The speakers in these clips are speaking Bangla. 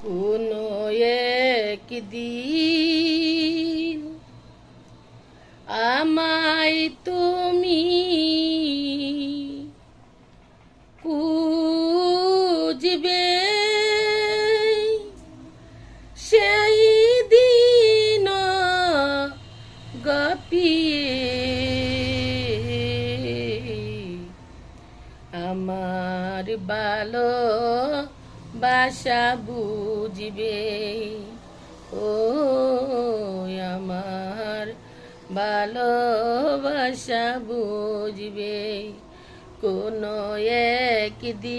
কোনো একদিন আমায় তুমি খুঁজবে, সেই দিন গপিয়ে আমার ভালোবাসা বুঝবে। ও আমার ভালোবাসা বুঝবে কোনো একদিন।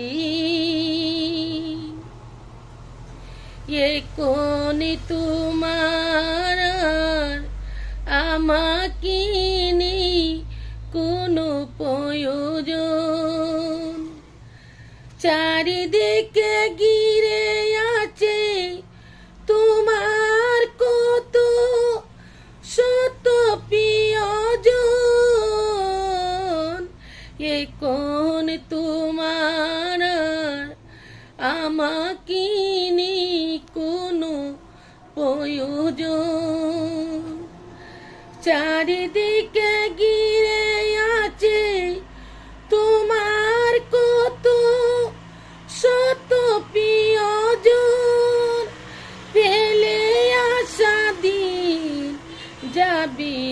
এখনই তোমার আমাকে নেই কোনো প্রয়োজন, চারিদিকে ঘিরে আছে তোমার কত শত প্রিয়জন। এখন তোমার আমাকে নেই কোনো প্রয়োজন, চারিদিকে ঘিরে আছে তোমার কত শত প্রিয়জন। ফেলে আসা দিন যাবি,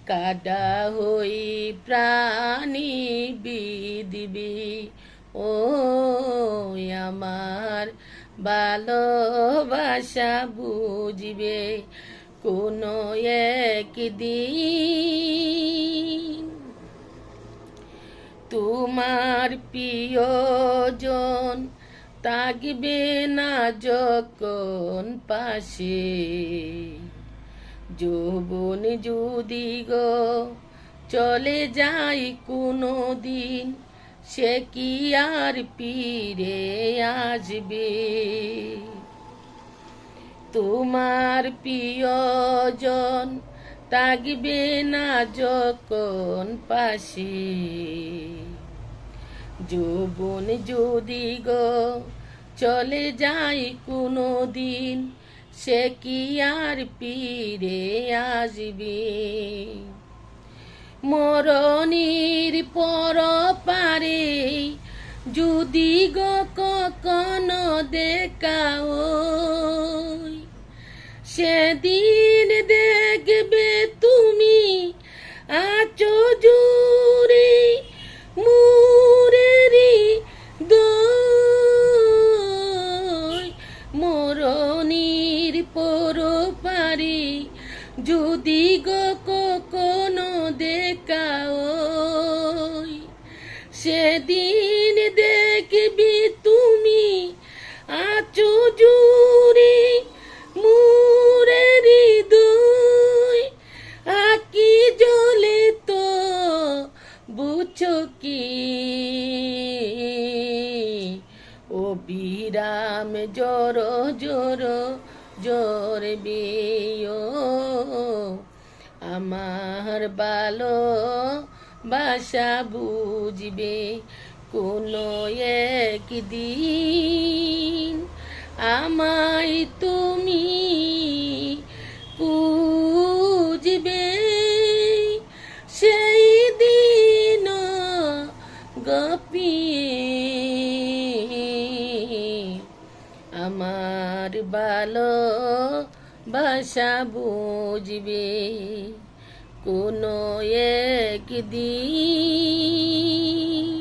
কাদা হই প্রাণী বিদিবি। ও আমার ভালোবাসা বুঝবে কোনো একদিন। তোমার প্রিয়জন থাকবে না যখন পাশে, যৌবন যদি গো চলে যায় কোনো দিন, সে কি আর ফিরে আসবে। তোমার প্রিয়জন থাকবে না যখন পাশে, যৌবন যদি গো চলে যায় কোনো দিন, সে কি আর ফিরে আসবে। মরণের পর পারে যদি গো কখনো দেখাও, সেদিন দেখবে তুমি আছো জুড়ে মুরেরি দই। মরণের পর পারে যদি গো কখনো দেখাও, সেদিন দেখবি তুমি আছো জুড়ে মুরের হৃদয়। আকি জ্বলে তো বুঝো কি, ও বিরাম জোর জোর জোরবে। আমার ভালোবাসা বুঝবে কোনো একদিন, আমায় তুমি খুঁজবে, সেই দিন গপিয়ে আমার ভালোবাসা বুঝবে কোনো একদিন।